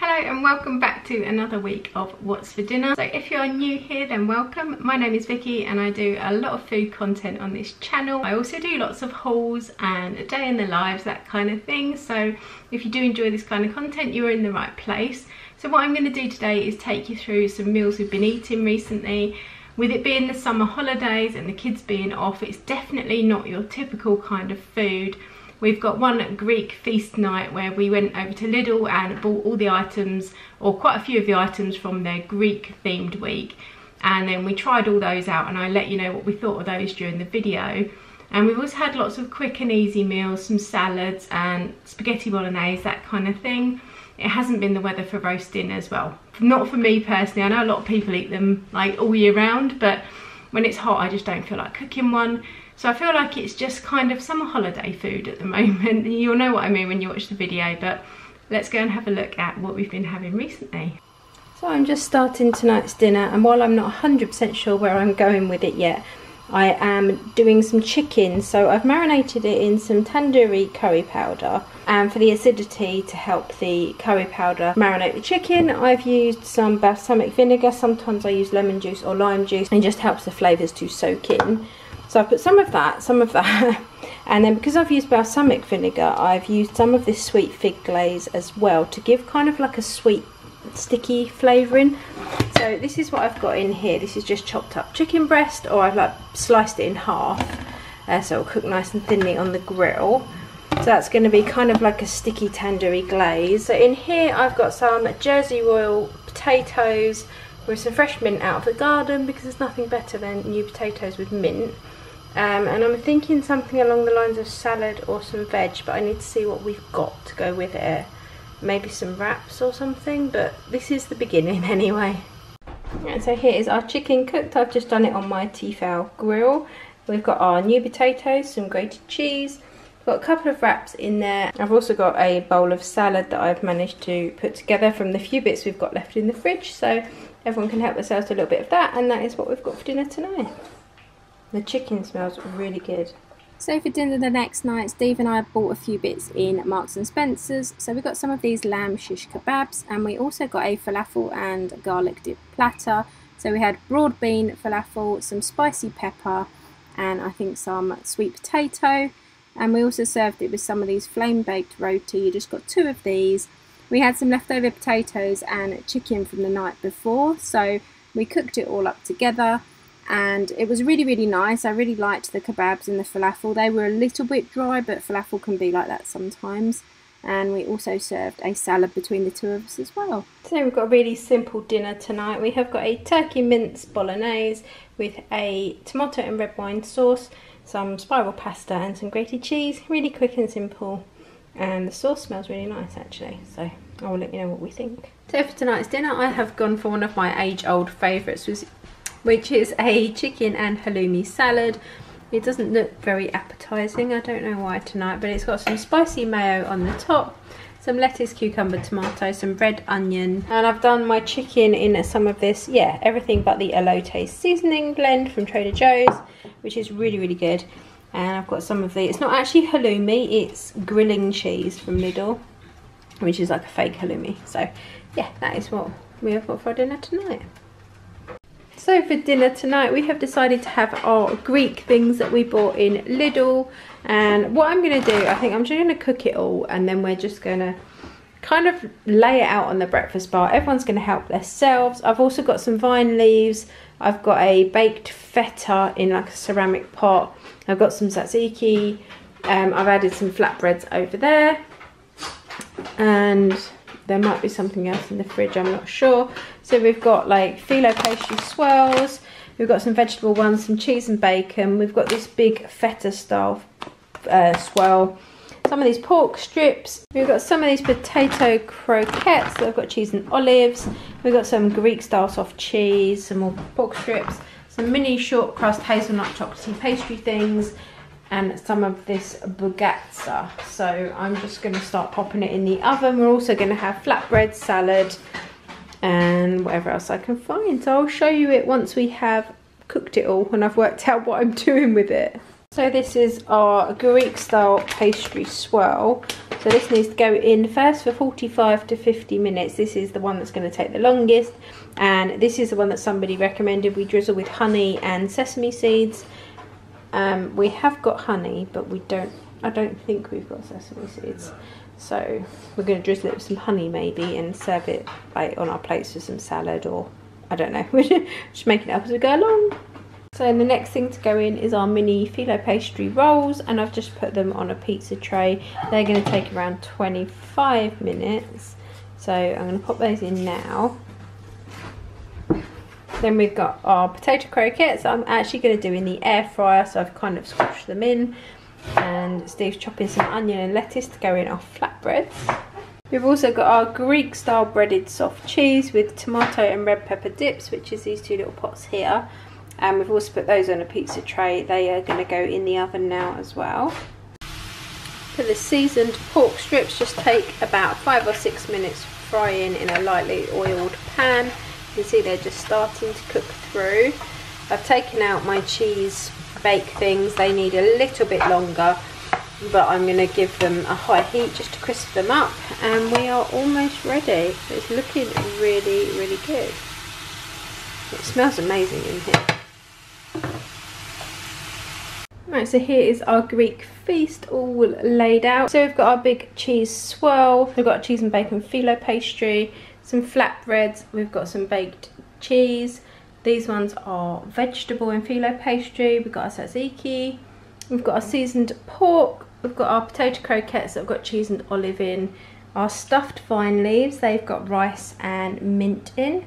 Hello and welcome back to another week of What's for Dinner. So if you are new here, then welcome. My name is Vicky and I do a lot of food content on this channel. I also do lots of hauls and a day in the lives, that kind of thing. So if you do enjoy this kind of content, you're in the right place. So what I'm going to do today is take you through some meals we've been eating recently. With it being the summer holidays and the kids being off, it's definitely not your typical kind of food. We've got one Greek feast night where we went over to Lidl and bought all the items, or quite a few of the items from their Greek themed week, and then we tried all those out and I let you know what we thought of those during the video. And we've also had lots of quick and easy meals, some salads and spaghetti bolognese, that kind of thing. It hasn't been the weather for roast dinners, well, not for me personally. I know a lot of people eat them like all year round, but when it's hot I just don't feel like cooking one. So I feel like it's just kind of summer holiday food at the moment. You'll know what I mean when you watch the video, but let's go and have a look at what we've been having recently. So I'm just starting tonight's dinner, and while I'm not 100% sure where I'm going with it yet, I am doing some chicken. So I've marinated it in some tandoori curry powder, and for the acidity to help the curry powder marinate the chicken, I've used some balsamic vinegar. Sometimes I use lemon juice or lime juice, and it just helps the flavours to soak in. So I've put some of that, and then because I've used balsamic vinegar, I've used some of this sweet fig glaze as well to give kind of like a sweet, sticky flavouring. So this is what I've got in here. This is just chopped up chicken breast, or I've like sliced it in half, so it'll cook nice and thinly on the grill. So that's going to be kind of like a sticky tandoori glaze. So in here I've got some Jersey Royal potatoes with some fresh mint out of the garden, because there's nothing better than new potatoes with mint. And I'm thinking something along the lines of salad or some veg, but I need to see what we've got to go with it. Maybe some wraps or something, but this is the beginning anyway. And so here is our chicken cooked. I've just done it on my Tefal grill. We've got our new potatoes, some grated cheese. I've got a couple of wraps in there. I've also got a bowl of salad that I've managed to put together from the few bits we've got left in the fridge, so everyone can help themselves to a little bit of that, and that is what we've got for dinner tonight. The chicken smells really good. So for dinner the next night, Steve and I bought a few bits in Marks and Spencer's. So we got some of these lamb shish kebabs, and we also got a falafel and garlic dip platter. So we had broad bean falafel, some spicy pepper, and I think some sweet potato. And we also served it with some of these flame baked roti. You just got two of these. We had some leftover potatoes and chicken from the night before, so we cooked it all up together. And it was really nice. I really liked the kebabs and the falafel. They were a little bit dry, but falafel can be like that sometimes. And we also served a salad between the two of us as well. So we've got a really simple dinner tonight. We have got a turkey mince bolognese with a tomato and red wine sauce, some spiral pasta and some grated cheese. Really quick and simple. And the sauce smells really nice actually, so I will let you know what we think. So for tonight's dinner I have gone for one of my age-old favourites, which is a chicken and halloumi salad. It doesn't look very appetising, I don't know why tonight, but it's got some spicy mayo on the top, some lettuce, cucumber, tomato, some red onion, and I've done my chicken in some of this, everything but the elote seasoning blend from Trader Joe's, which is really good. And I've got some of the, it's not actually halloumi, it's grilling cheese from Lidl, which is like a fake halloumi. So yeah, that is what we have got for dinner tonight. So for dinner tonight we have decided to have our Greek things that we bought in Lidl. And what I'm going to do, I think I'm just going to cook it all, and then we're just going to kind of lay it out on the breakfast bar. Everyone's going to help themselves. I've also got some vine leaves. I've got a baked feta in like a ceramic pot. I've got some tzatziki. I've added some flatbreads over there. And there might be something else in the fridge, I'm not sure. So we've got like Filo pastry swirls. We've got some vegetable ones, some cheese and bacon. We've got this big feta style swirl. Some of these pork strips. We've got some of these potato croquettes. So I've got cheese and olives. We've got some Greek style soft cheese, some more pork strips, some mini short crust hazelnut chocolatey pastry things, and some of this bugazza. So I'm just going to start popping it in the oven. We're also going to have flatbread, salad, and whatever else I can find. So I'll show you it once we have cooked it all and I've worked out what I'm doing with it. So this is our Greek style pastry swirl. So this needs to go in first for 45 to 50 minutes. This is the one that's going to take the longest, and this is the one that somebody recommended we drizzle with honey and sesame seeds. We have got honey, but I don't think we've got sesame seeds. So we're going to drizzle it with some honey maybe and serve it like on our plates with some salad, or I don't know. We're just making it up as we go along. So the next thing to go in is our mini Filo pastry rolls, and I've just put them on a pizza tray. They're going to take around 25 minutes. So I'm going to pop those in now. Then we've got our potato croquettes. I'm actually going to do in the air fryer, so I've kind of squashed them in. And Steve's chopping some onion and lettuce to go in our flatbreads. We've also got our Greek style breaded soft cheese with tomato and red pepper dips, which is these two little pots here. And we've also put those on a pizza tray. They are going to go in the oven now as well. For the seasoned pork strips, just take about 5 or 6 minutes frying in a lightly oiled pan. You can see they're just starting to cook through. I've taken out my cheese bake things. They need a little bit longer, but I'm going to give them a high heat just to crisp them up, and we are almost ready. It's looking really, really good. It smells amazing in here. Right, so here is our Greek feast all laid out. So we've got our big cheese swirl, we've got cheese and bacon Filo pastry, some flatbreads, we've got some baked cheese. These ones are vegetable and Filo pastry, we've got our tzatziki, we've got our seasoned pork, we've got our potato croquettes that have got cheese and olive in, our stuffed vine leaves, they've got rice and mint in.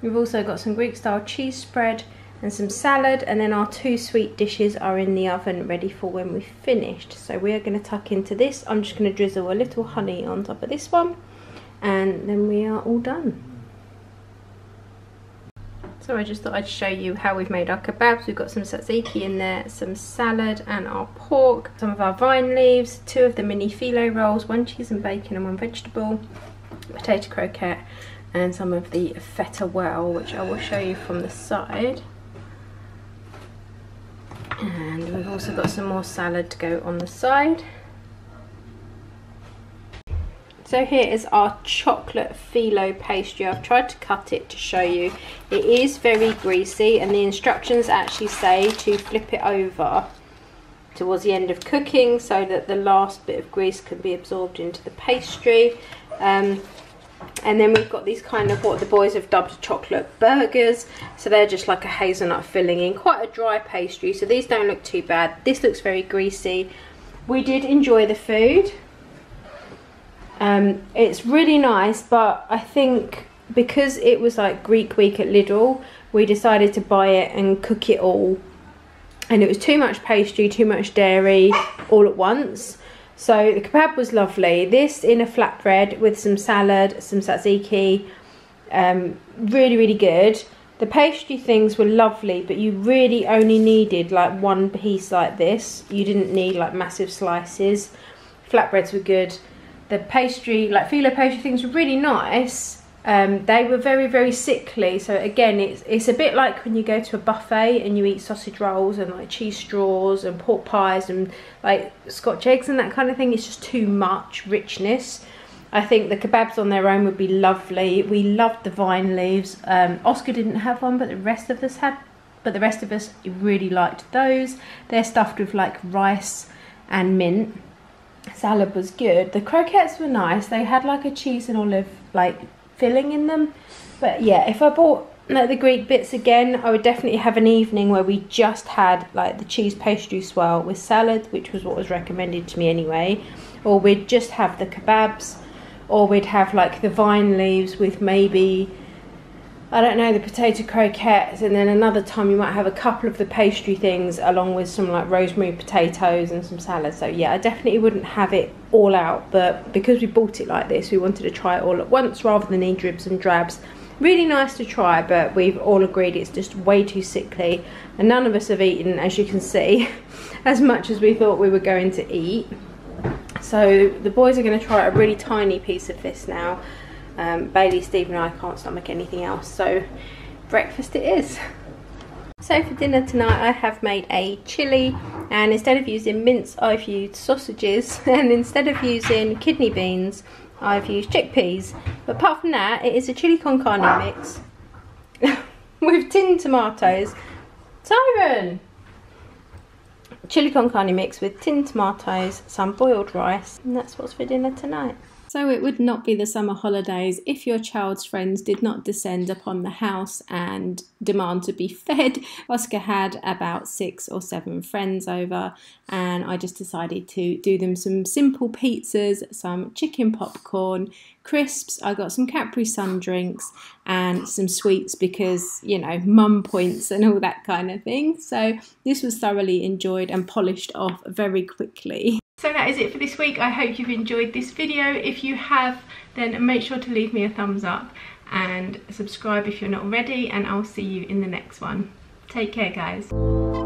We've also got some Greek style cheese spread and some salad, and then our 2 sweet dishes are in the oven ready for when we've finished. So we are going to tuck into this. I'm just going to drizzle a little honey on top of this one, and then we are all done. So I just thought I'd show you how we've made our kebabs. We've got some tzatziki in there, some salad and our pork, some of our vine leaves, 2 of the mini Filo rolls, 1 cheese and bacon and 1 vegetable, potato croquette, and some of the feta well, which I will show you from the side. And we've also got some more salad to go on the side. So here is our chocolate Filo pastry. I've tried to cut it to show you. It is very greasy, and the instructions actually say to flip it over towards the end of cooking so that the last bit of grease can be absorbed into the pastry. And then we've got these kind of what the boys have dubbed chocolate burgers. So they're just like a hazelnut filling in, quite a dry pastry. So these don't look too bad. This looks very greasy. We did enjoy the food. It's really nice, but I think because it was like Greek week at Lidl, we decided to buy it and cook it all. And it was too much pastry, too much dairy all at once. So the kebab was lovely. This in a flatbread with some salad, some tzatziki, really, really good. The pastry things were lovely, but you really only needed like 1 piece like this. You didn't need like massive slices. Flatbreads were good. The pastry, like Filo pastry things were really nice. They were very, very sickly. So again, it's a bit like when you go to a buffet and you eat sausage rolls and like cheese straws and pork pies and like Scotch eggs and that kind of thing. It's just too much richness. I think the kebabs on their own would be lovely. We loved the vine leaves. Oscar didn't have one, but the rest of us had. But the rest of us really liked those. They're stuffed with like rice and mint. Salad was good. The croquettes were nice. They had like a cheese and olive like filling in them. But yeah, if I bought like the Greek bits again, I would definitely have an evening where we just had like the cheese pastry swirl with salad, which was what was recommended to me anyway, or we'd just have the kebabs, or we'd have like the vine leaves with maybe, I don't know, the potato croquettes, and then another time you might have a couple of the pastry things along with some like rosemary potatoes and some salad. So yeah, I definitely wouldn't have it all out, but because we bought it like this, we wanted to try it all at once rather than in dribs and drabs. Really nice to try, but we've all agreed it's just way too sickly, and none of us have eaten, as you can see, as much as we thought we were going to eat. So the boys are going to try a really tiny piece of this now. Bailey, Steve and I can't stomach anything else, so breakfast it is. So for dinner tonight I have made a chilli And instead of using mince, I've used sausages, and instead of using kidney beans, I've used chickpeas. But apart from that, it is a chili con carne mix with tinned tomatoes. Siren! Chili con carne mix with tinned tomatoes, some boiled rice, and that's what's for dinner tonight. So it would not be the summer holidays if your child's friends did not descend upon the house and demand to be fed. Oscar had about 6 or 7 friends over, and I just decided to do them some simple pizzas, some chicken popcorn, crisps. I got some Capri Sun drinks and some sweets because, you know, mum points and all that kind of thing. So this was thoroughly enjoyed and polished off very quickly. So that is it for this week. I hope you've enjoyed this video. If you have, then make sure to leave me a thumbs up and subscribe if you're not already, and I'll see you in the next one. Take care, guys.